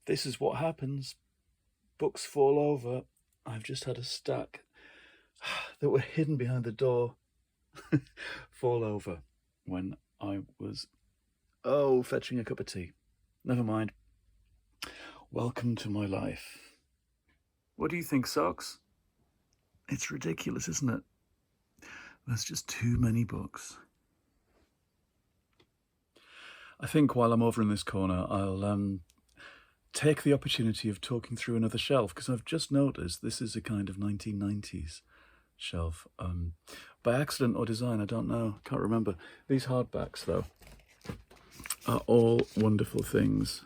This is what happens. Books fall over. I've just had a stack that were hidden behind the door fall over when I was, fetching a cup of tea. Never mind. Welcome to my life. What do you think, Socks? It's ridiculous, isn't it? There's just too many books. I think while I'm over in this corner, I'll take the opportunity of talking through another shelf, because I've just noticed this is a kind of 1990s shelf. By accident or design, I don't know, can't remember. These hardbacks, though, are all wonderful things.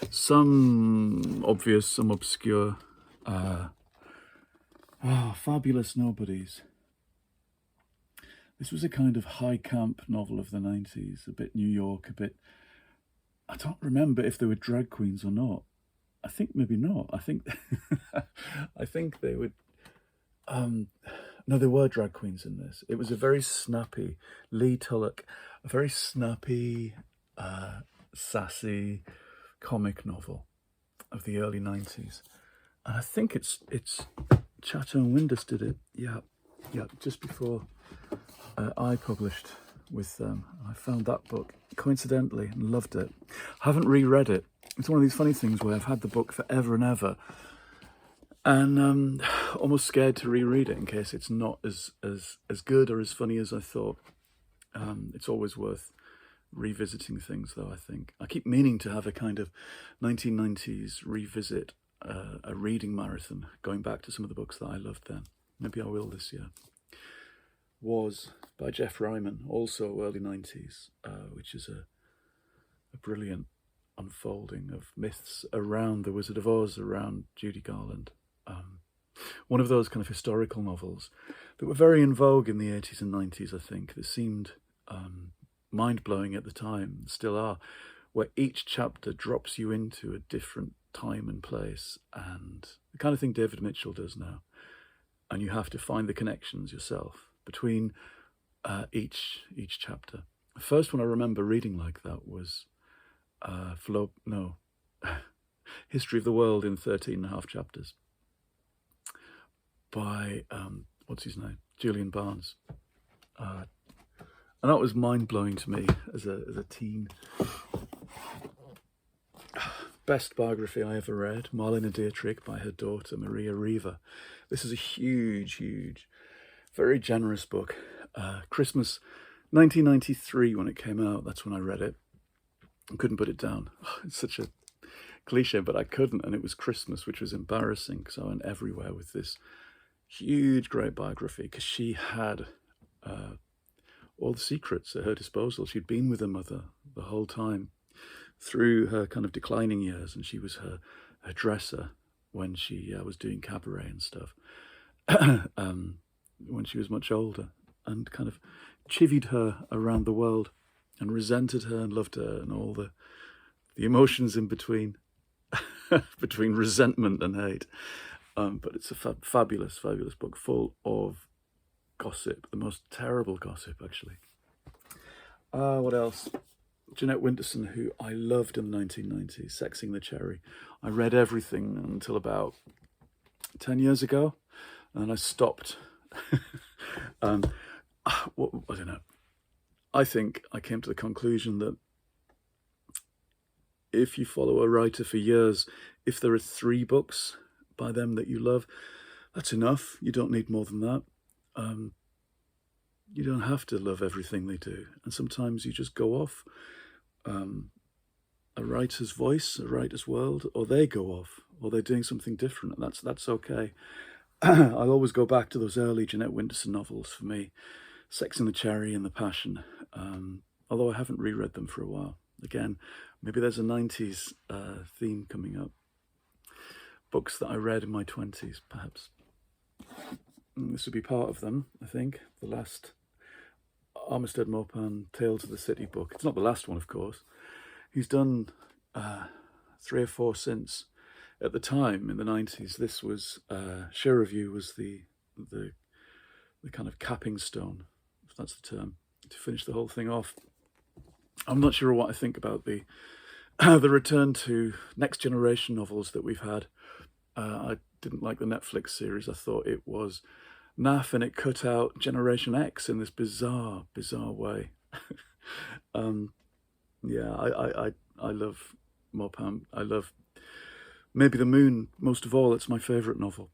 Some obvious, some obscure. Fabulous Nobodies. This was a kind of high camp novel of the 90s, a bit New York, a bit... I don't remember if they were drag queens or not. I think maybe not. I think I think they would... no, there were drag queens in this. It was a very snappy, Lee Tulloch, a very snappy, sassy comic novel of the early 90s. And I think it's Chatto and Windus did it. Yeah, just before I published with them. I found that book coincidentally and loved it. Haven't reread it. It's one of these funny things where I've had the book forever and ever, and almost scared to reread it in case it's not as good or as funny as I thought. It's always worth revisiting things, though. I think I keep meaning to have a kind of 1990s revisit, a reading marathon, going back to some of the books that I loved then. Maybe I will this year. Was by Jeff Ryman, also early 90s, which is a brilliant unfolding of myths around the Wizard of Oz, around Judy Garland. One of those kind of historical novels that were very in vogue in the 80s and 90s, I think, that seemed mind-blowing at the time, still are, where each chapter drops you into a different time and place, and the kind of thing David Mitchell does now. And you have to find the connections yourself between each chapter. The first one I remember reading like that was History of the World in 13 and a half chapters by, what's his name? Julian Barnes. And that was mind-blowing to me as a teen. Best biography I ever read, Marlene Dietrich by her daughter, Maria Riva. This is a huge, very generous book. Christmas 1993 when it came out, that's when I read it. I couldn't put it down. It's such a cliche, but I couldn't, and it was Christmas, which was embarrassing because I went everywhere with this huge, great biography, because she had all the secrets at her disposal. She'd been with her mother the whole time through her kind of declining years, and she was her dresser when she was doing cabaret and stuff, when she was much older, and kind of chivied her around the world and resented her and loved her and all the emotions in between, between resentment and hate. But it's a fabulous book full of gossip, the most terrible gossip, actually. What else? Jeanette Winterson, who I loved in the 1990s, Sexing the Cherry. I read everything until about 10 years ago, and I stopped. I don't know. I think I came to the conclusion that if you follow a writer for years, if there are 3 books by them that you love, that's enough. You don't need more than that. You don't have to love everything they do. And sometimes you just go off a writer's voice, a writer's world, or they go off, or they're doing something different, and that's okay. I'll always go back to those early Jeanette Winterson novels for me, Sex and the Cherry and The Passion, although I haven't reread them for a while. Again, maybe there's a 90s theme coming up. Books that I read in my 20s, perhaps. This would be part of them, I think. The last Armistead Maupin Tales of the City book. It's not the last one, of course. He's done 3 or 4 since. At the time, in the 90s, this was, Share Review was the kind of capping stone, if that's the term, to finish the whole thing off. I'm not sure what I think about the the return to next generation novels that we've had. I didn't like the Netflix series. I thought it was naff and it cut out Generation X in this bizarre way. Yeah, I love Mopam. I love Maybe the Moon most of all. It's my favourite novel.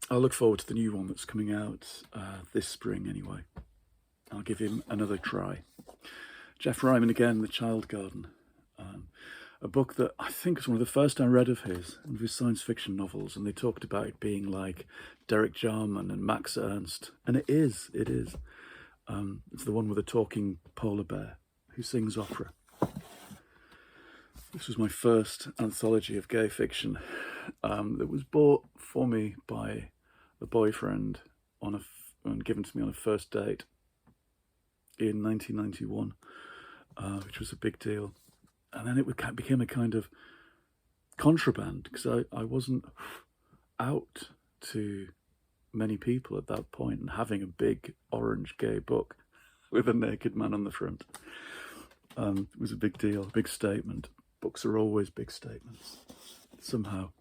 I look forward to the new one that's coming out this spring anyway. I'll give him another try. Jeff Ryman again, The Child Garden. A book that I think is one of the first I read of his science fiction novels, and they talked about it being like Derek Jarman and Max Ernst, and it is. It's the one with a talking polar bear who sings opera. This was my first anthology of gay fiction that was bought for me by a boyfriend and given to me on a first date in 1991, which was a big deal. And then it became a kind of contraband because I wasn't out to many people at that point, and having a big orange gay book with a naked man on the front was a big deal, a big statement. Books are always big statements, somehow.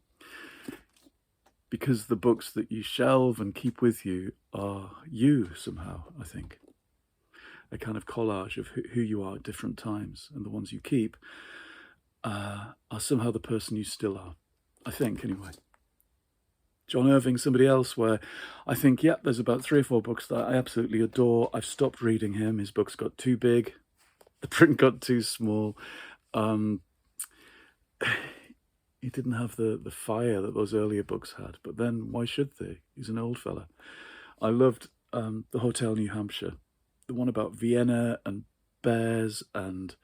Because the books that you shelve and keep with you are you somehow, I think. A kind of collage of who you are at different times, and the ones you keep are somehow the person you still are, I think, anyway. John Irving, somebody else where I think, yeah, there's about 3 or 4 books that I absolutely adore. I've stopped reading him. His books got too big. The print got too small. He didn't have the fire that those earlier books had, but then why should they? He's an old fella. I loved The Hotel New Hampshire, the one about Vienna and bears, and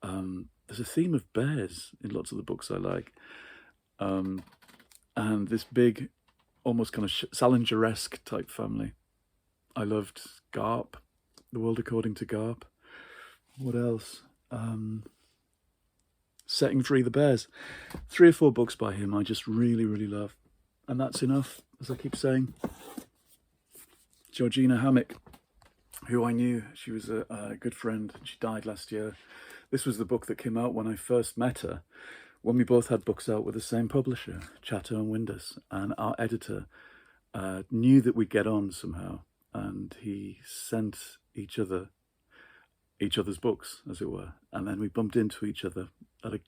there's a theme of bears in lots of the books I like. And this big, almost kind of Salinger-esque type family. I loved Garp, The World According to Garp. What else? Setting Free the Bears. 3 or 4 books by him I just really, really love. And that's enough, as I keep saying. Georgina Hammick, who I knew, she was a good friend. She died last year. This was the book that came out when I first met her, when we both had books out with the same publisher, Chatto and Windus, and our editor knew that we'd get on somehow, and he sent each other's books, as it were, and then we bumped into each other at a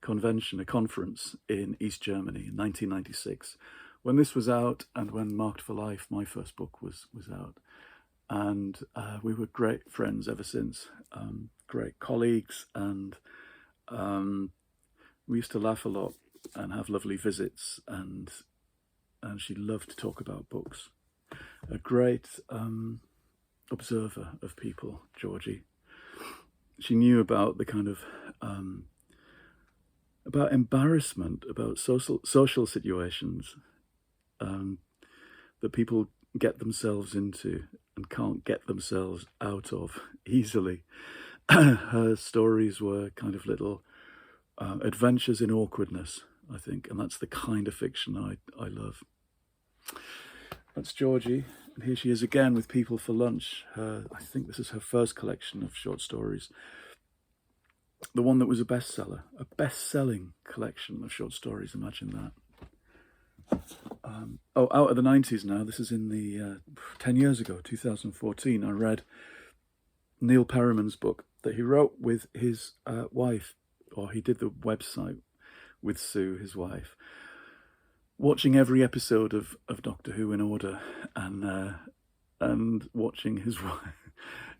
conference in East Germany in 1996, when this was out, and when Marked for Life, my first book, was out. And we were great friends ever since, great colleagues, and we used to laugh a lot and have lovely visits, and she loved to talk about books. A great observer of people, Georgie. She knew about the kind of about embarrassment, about social situations that people get themselves into and can't get themselves out of easily. Her stories were kind of little adventures in awkwardness, I think, and that's the kind of fiction I love. That's Georgie, and here she is again with People for Lunch. I think this is her first collection of short stories. The one that was a bestseller, a best-selling collection of short stories, imagine that. Out of the 90s now, this is in the 10 years ago, 2014, I read Neil Perriman's book that he wrote with his wife, or he did the website with Sue, his wife, watching every episode of Doctor Who in order, and watching his wife.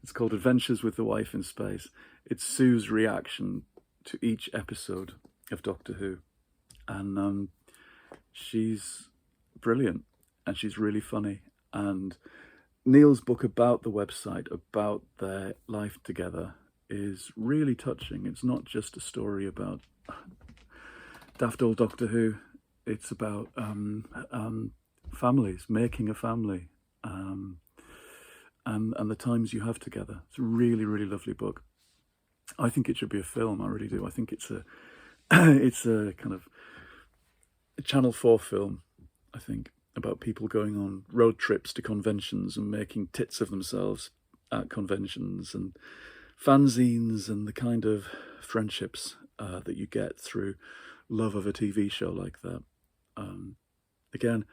It's called Adventures with the Wife in Space. It's Sue's reaction to each episode of Doctor Who, and she's brilliant, and she's really funny. And Neil's book about the website, about their life together, is really touching. It's not just a story about daft old Doctor Who. It's about families, making a family, and the times you have together. It's a really, really lovely book. I think it should be a film. I really do. I think it's a kind of a Channel 4 film, I think, about people going on road trips to conventions and making tits of themselves at conventions, and fanzines, and the kind of friendships that you get through love of a TV show like that. Again,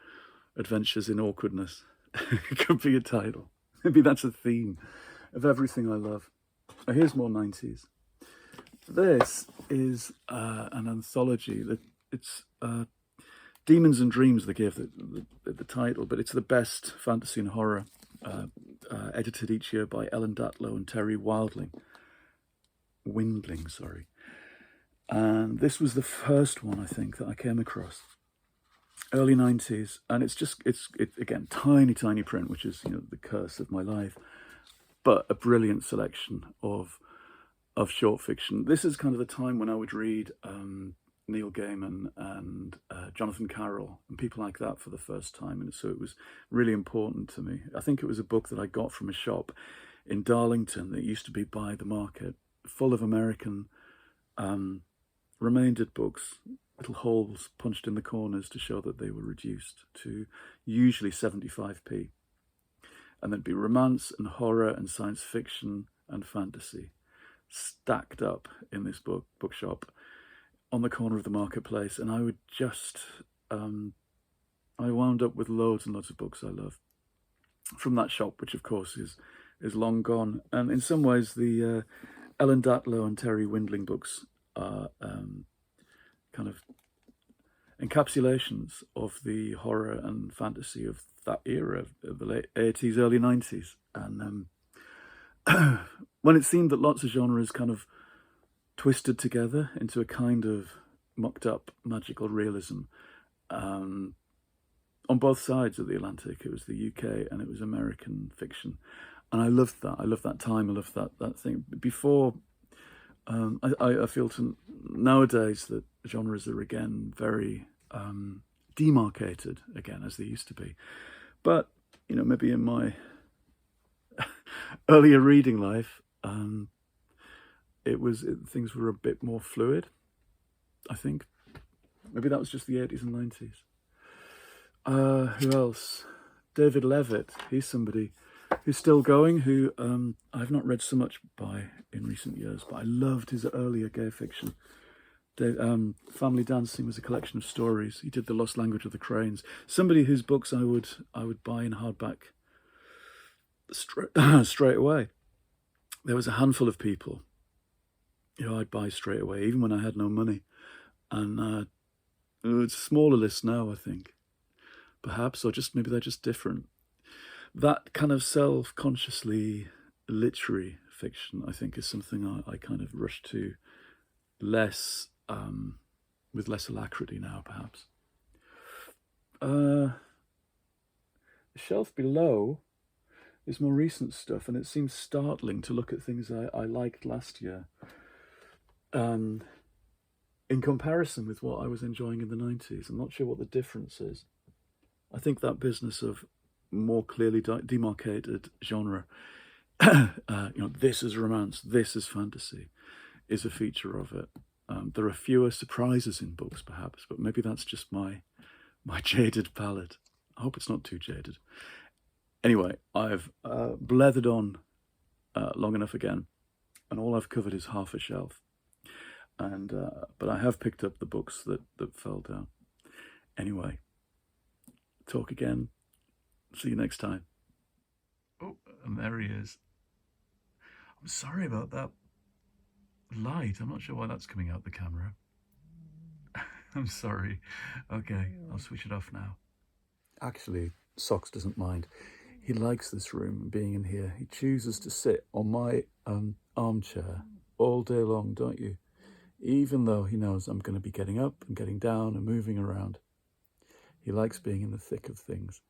Adventures in Awkwardness. It could be a title. Maybe that's a theme of everything I love. Here's more 90s. This is an anthology that it's Demons and Dreams, they gave the title, but it's the best fantasy and horror edited each year by Ellen Datlow and Terry Wildling. Windling, sorry. And this was the first one, I think, that I came across. Early 90s, and it's again, tiny print, which is, the curse of my life, but a brilliant selection of short fiction. This is kind of the time when I would read Neil Gaiman and Jonathan Carroll and people like that for the first time, and so it was really important to me. I think it was a book that I got from a shop in Darlington that used to be by the market, full of American remaindered books, little holes punched in the corners to show that they were reduced to usually 75p. And there'd be romance and horror and science fiction and fantasy stacked up in this bookshop on the corner of the marketplace. And I would just, I wound up with loads and loads of books I love from that shop, which of course is long gone. And in some ways, the Ellen Datlow and Terry Windling books are kind of encapsulations of the horror and fantasy of that era of the late 80s, early 90s. And when it seemed that lots of genres kind of twisted together into a kind of mucked up magical realism, on both sides of the Atlantic, it was the UK and it was American fiction. And I loved that. I loved that time. I loved that thing. Before, I feel nowadays that genres are again very demarcated again, as they used to be. But, maybe in my earlier reading life, things were a bit more fluid, I think. Maybe that was just the 80s and 90s. Who else? David Levitt. He's somebody who's still going, who I've not read so much by in recent years, but I loved his earlier gay fiction. Family Dancing was a collection of stories. He did The Lost Language of the Cranes. Somebody whose books I would buy in hardback straight away. There was a handful of people I'd buy straight away, even when I had no money. And it's a smaller list now, I think, perhaps, or just maybe they're just different. That kind of self-consciously literary fiction, I think, is something I kind of rush to less, with less alacrity now, perhaps. The shelf below is more recent stuff, and it seems startling to look at things I liked last year in comparison with what I was enjoying in the 90s. I'm not sure what the difference is. I think that business of more clearly demarcated genre, this is romance, this is fantasy, is a feature of it. There are fewer surprises in books, perhaps, but maybe that's just my jaded palate. I hope it's not too jaded. Anyway, I've blethered on long enough again, and all I've covered is half a shelf. And but I have picked up the books that fell down. Anyway, talk again. See you next time. Oh, and there he is. I'm sorry about that light. I'm not sure why that's coming out the camera. I'm sorry. Okay, I'll switch it off now. Actually, Socks doesn't mind. He likes this room and being in here. He chooses to sit on my armchair all day long, don't you? Even though he knows I'm going to be getting up and getting down and moving around. He likes being in the thick of things.